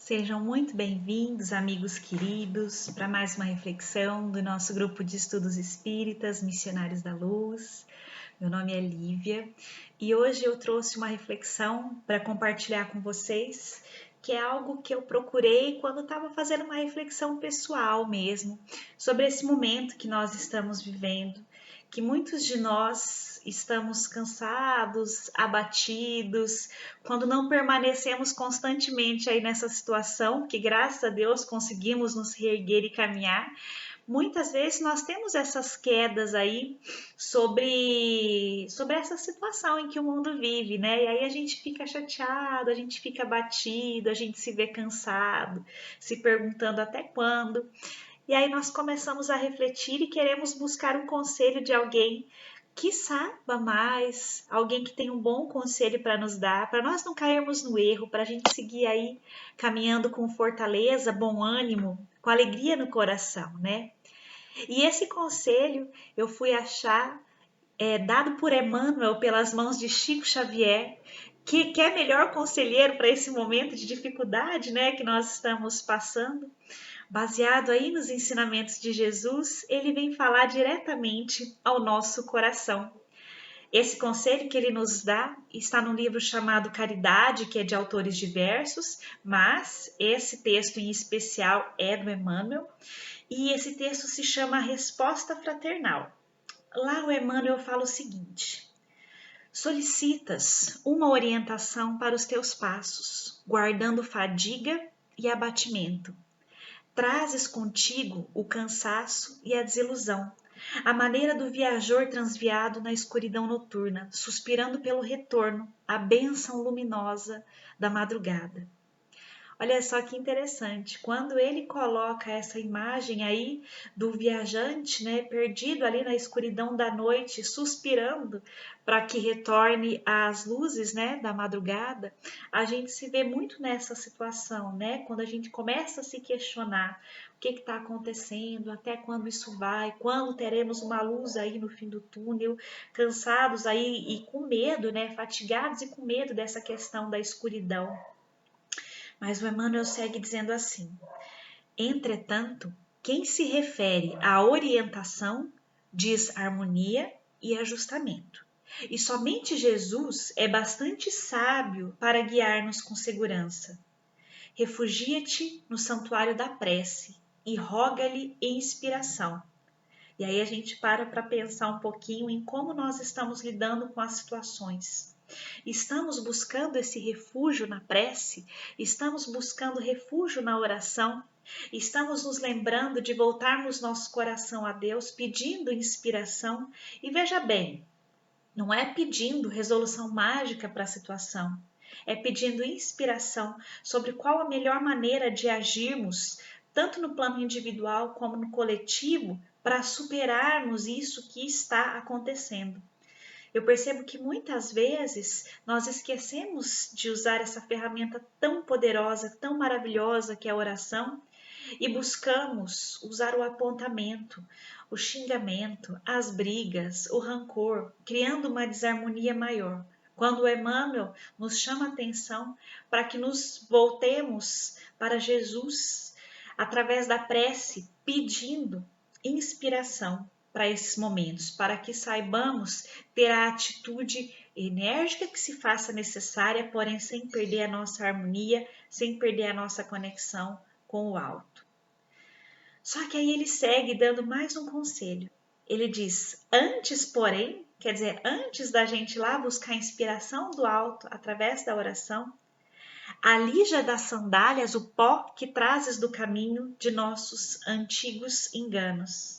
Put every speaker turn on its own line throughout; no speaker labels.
Sejam muito bem-vindos, amigos queridos, para mais uma reflexão do nosso grupo de estudos espíritas, Missionários da Luz. Meu nome é Lívia e hoje eu trouxe uma reflexão para compartilhar com vocês, que é algo que eu procurei quando estava fazendo uma reflexão pessoal mesmo, sobre esse momento que nós estamos vivendo, que muitos de nós estamos cansados, abatidos, quando não permanecemos constantemente aí nessa situação, que graças a Deus conseguimos nos reerguer e caminhar. Muitas vezes nós temos essas quedas aí sobre essa situação em que o mundo vive, né? E aí a gente fica chateado, a gente fica abatido, a gente se vê cansado, se perguntando até quando. E aí nós começamos a refletir e queremos buscar um conselho de alguém que saiba mais, alguém que tem um bom conselho para nos dar, para nós não cairmos no erro, para a gente seguir aí caminhando com fortaleza, bom ânimo, com alegria no coração, né? E esse conselho eu fui achar dado por Emmanuel pelas mãos de Chico Xavier, que é melhor conselheiro para esse momento de dificuldade, né, que nós estamos passando. Baseado aí nos ensinamentos de Jesus, ele vem falar diretamente ao nosso coração. Esse conselho que ele nos dá está num livro chamado Caridade, que é de autores diversos, mas esse texto em especial é do Emmanuel, e esse texto se chama Resposta Fraternal. Lá o Emmanuel fala o seguinte: solicitas uma orientação para os teus passos, guardando fadiga e abatimento. Trazes contigo o cansaço e a desilusão, a maneira do viajor transviado na escuridão noturna, suspirando pelo retorno, a bênção luminosa da madrugada. Olha só que interessante, quando ele coloca essa imagem aí do viajante, né, perdido ali na escuridão da noite, suspirando para que retorne às luzes, né, da madrugada, a gente se vê muito nessa situação, né, quando a gente começa a se questionar o que está acontecendo, até quando isso vai, quando teremos uma luz aí no fim do túnel, cansados aí e com medo, né, fatigados e com medo dessa questão da escuridão. Mas o Emmanuel segue dizendo assim: entretanto, quem se refere à orientação diz harmonia e ajustamento. E somente Jesus é bastante sábio para guiar-nos com segurança. Refugia-te no santuário da prece e roga-lhe em inspiração. E aí a gente para pensar um pouquinho em como nós estamos lidando com as situações. Estamos buscando esse refúgio na prece? Estamos buscando refúgio na oração? Estamos nos lembrando de voltarmos nosso coração a Deus, pedindo inspiração? E veja bem, não é pedindo resolução mágica para a situação, é pedindo inspiração sobre qual a melhor maneira de agirmos, tanto no plano individual como no coletivo, para superarmos isso que está acontecendo. Eu percebo que muitas vezes nós esquecemos de usar essa ferramenta tão poderosa, tão maravilhosa que é a oração, e buscamos usar o apontamento, o xingamento, as brigas, o rancor, criando uma desarmonia maior. Quando o Emmanuel nos chama a atenção para que nos voltemos para Jesus através da prece, pedindo inspiração para esses momentos, para que saibamos ter a atitude enérgica que se faça necessária, porém sem perder a nossa harmonia, sem perder a nossa conexão com o alto. Só que aí ele segue dando mais um conselho. Ele diz: antes, porém, quer dizer, antes da gente ir lá buscar a inspiração do alto através da oração, alija das sandálias o pó que trazes do caminho de nossos antigos enganos.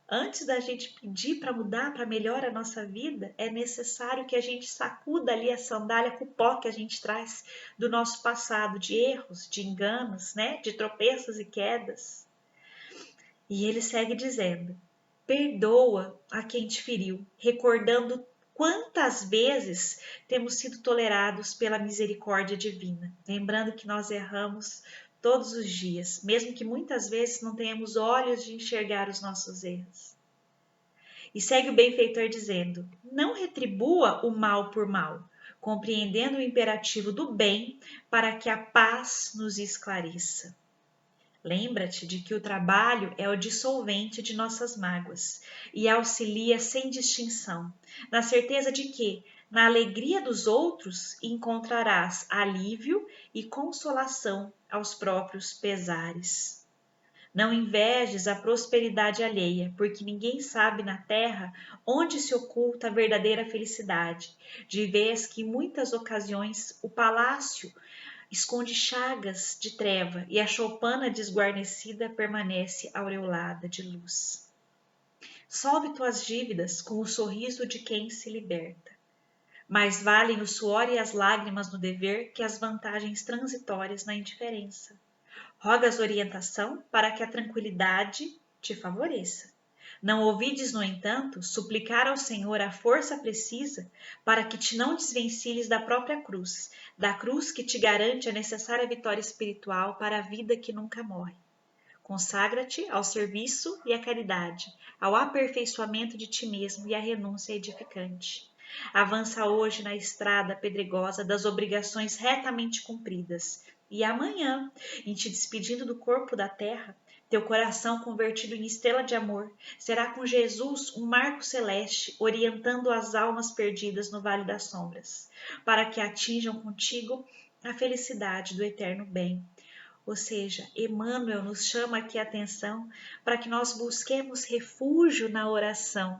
Antes da gente pedir para mudar, para melhorar a nossa vida, é necessário que a gente sacuda ali a sandália com o pó que a gente traz do nosso passado, de erros, de enganos, né? De tropeços e quedas. E ele segue dizendo: perdoa a quem te feriu, recordando quantas vezes temos sido tolerados pela misericórdia divina. Lembrando que nós erramos todos os dias, mesmo que muitas vezes não tenhamos olhos de enxergar os nossos erros. E segue o benfeitor dizendo: não retribua o mal por mal, compreendendo o imperativo do bem para que a paz nos esclareça. Lembra-te de que o trabalho é o dissolvente de nossas mágoas e auxilia sem distinção, na certeza de que, na alegria dos outros, encontrarás alívio e consolação aos próprios pesares. Não invejes a prosperidade alheia, porque ninguém sabe na terra onde se oculta a verdadeira felicidade, de vez que em muitas ocasiões o palácio esconde chagas de treva e a choupana desguarnecida permanece aureolada de luz. Solve tuas dívidas com o sorriso de quem se liberta. Mais valem o suor e as lágrimas no dever que as vantagens transitórias na indiferença. Rogas orientação para que a tranquilidade te favoreça. Não ouvides, no entanto, suplicar ao Senhor a força precisa para que te não desvencilhes da própria cruz, da cruz que te garante a necessária vitória espiritual para a vida que nunca morre. Consagra-te ao serviço e à caridade, ao aperfeiçoamento de ti mesmo e à renúncia edificante. Avança hoje na estrada pedregosa das obrigações retamente cumpridas, e amanhã, em te despedindo do corpo da terra, teu coração convertido em estrela de amor será com Jesus um marco celeste orientando as almas perdidas no vale das sombras, para que atinjam contigo a felicidade do eterno bem. Ou seja, Emmanuel nos chama aqui a atenção para que nós busquemos refúgio na oração,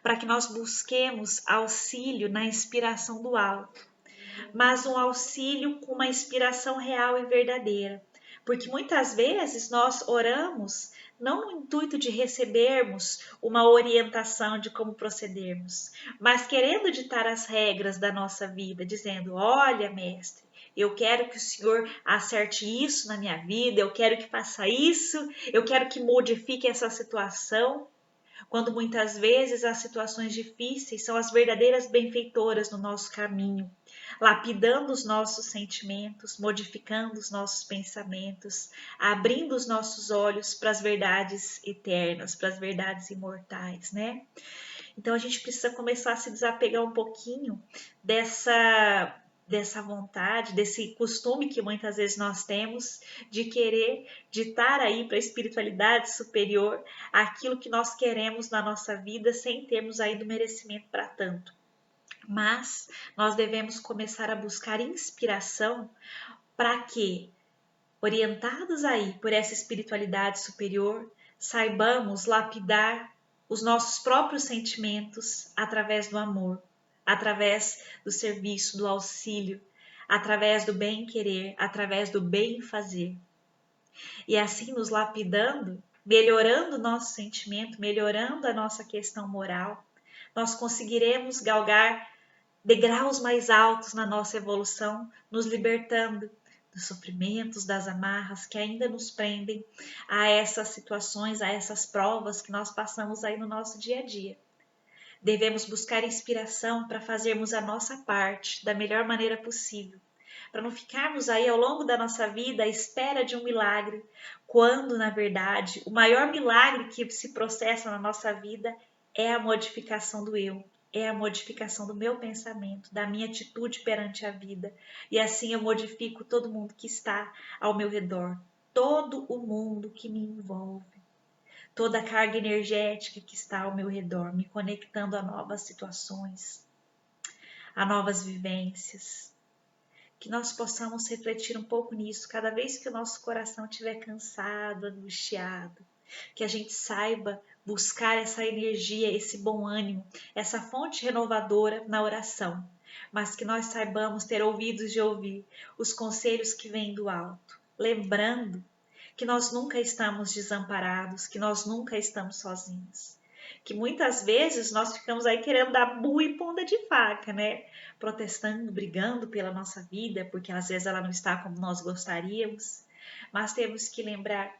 para que nós busquemos auxílio na inspiração do alto, mas um auxílio com uma inspiração real e verdadeira, porque muitas vezes nós oramos não no intuito de recebermos uma orientação de como procedermos, mas querendo ditar as regras da nossa vida, dizendo: olha, mestre, eu quero que o senhor acerte isso na minha vida, eu quero que faça isso, eu quero que modifique essa situação. Quando muitas vezes as situações difíceis são as verdadeiras benfeitoras no nosso caminho, lapidando os nossos sentimentos, modificando os nossos pensamentos, abrindo os nossos olhos para as verdades eternas, para as verdades imortais, né? Então a gente precisa começar a se desapegar um pouquinho dessa vontade, desse costume que muitas vezes nós temos de querer ditar aí para a espiritualidade superior aquilo que nós queremos na nossa vida sem termos ainda o merecimento para tanto. Mas nós devemos começar a buscar inspiração para que, orientados aí por essa espiritualidade superior, saibamos lapidar os nossos próprios sentimentos através do amor, através do serviço, do auxílio, através do bem-querer, através do bem-fazer. E assim nos lapidando, melhorando o nosso sentimento, melhorando a nossa questão moral, nós conseguiremos galgar degraus mais altos na nossa evolução, nos libertando dos sofrimentos, das amarras que ainda nos prendem a essas situações, a essas provas que nós passamos aí no nosso dia a dia. Devemos buscar inspiração para fazermos a nossa parte da melhor maneira possível, para não ficarmos aí ao longo da nossa vida à espera de um milagre, quando, na verdade, o maior milagre que se processa na nossa vida é a modificação do eu, é a modificação do meu pensamento, da minha atitude perante a vida. E assim eu modifico todo mundo que está ao meu redor, todo o mundo que me envolve, toda a carga energética que está ao meu redor, me conectando a novas situações, a novas vivências. Que nós possamos refletir um pouco nisso cada vez que o nosso coração estiver cansado, angustiado, que a gente saiba buscar essa energia, esse bom ânimo, essa fonte renovadora na oração, mas que nós saibamos ter ouvidos de ouvir os conselhos que vêm do alto, lembrando que nós nunca estamos desamparados, que nós nunca estamos sozinhos. Que muitas vezes nós ficamos aí querendo dar burro e ponta de faca, né? Protestando, brigando pela nossa vida, porque às vezes ela não está como nós gostaríamos. Mas temos que lembrar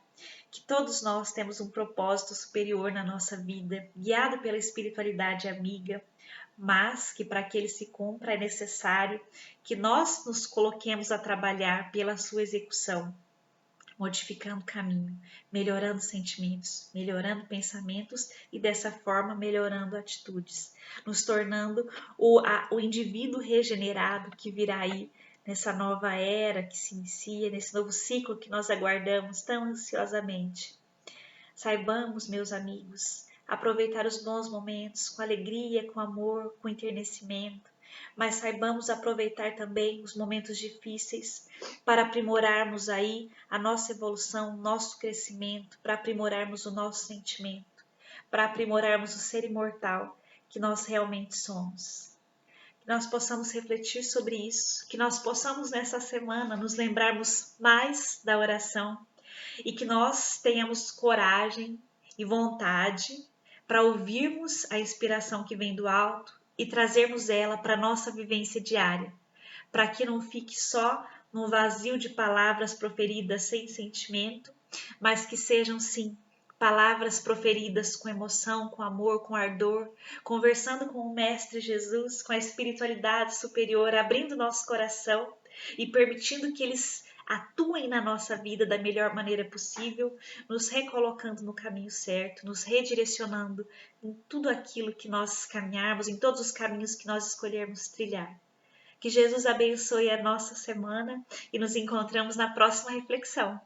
que todos nós temos um propósito superior na nossa vida, guiado pela espiritualidade amiga, mas que para que ele se cumpra é necessário que nós nos coloquemos a trabalhar pela sua execução, modificando o caminho, melhorando sentimentos, melhorando pensamentos e dessa forma melhorando atitudes, nos tornando o indivíduo regenerado que virá aí nessa nova era que se inicia, nesse novo ciclo que nós aguardamos tão ansiosamente. Saibamos, meus amigos, aproveitar os bons momentos com alegria, com amor, com enternecimento, mas saibamos aproveitar também os momentos difíceis para aprimorarmos aí a nossa evolução, o nosso crescimento, para aprimorarmos o nosso sentimento, para aprimorarmos o ser imortal que nós realmente somos. Que nós possamos refletir sobre isso, que nós possamos nessa semana nos lembrarmos mais da oração e que nós tenhamos coragem e vontade para ouvirmos a inspiração que vem do alto e trazermos ela para a nossa vivência diária, para que não fique só num vazio de palavras proferidas sem sentimento, mas que sejam sim palavras proferidas com emoção, com amor, com ardor, conversando com o Mestre Jesus, com a espiritualidade superior, abrindo nosso coração e permitindo que eles atuem na nossa vida da melhor maneira possível, nos recolocando no caminho certo, nos redirecionando em tudo aquilo que nós caminharmos, em todos os caminhos que nós escolhermos trilhar. Que Jesus abençoe a nossa semana e nos encontramos na próxima reflexão.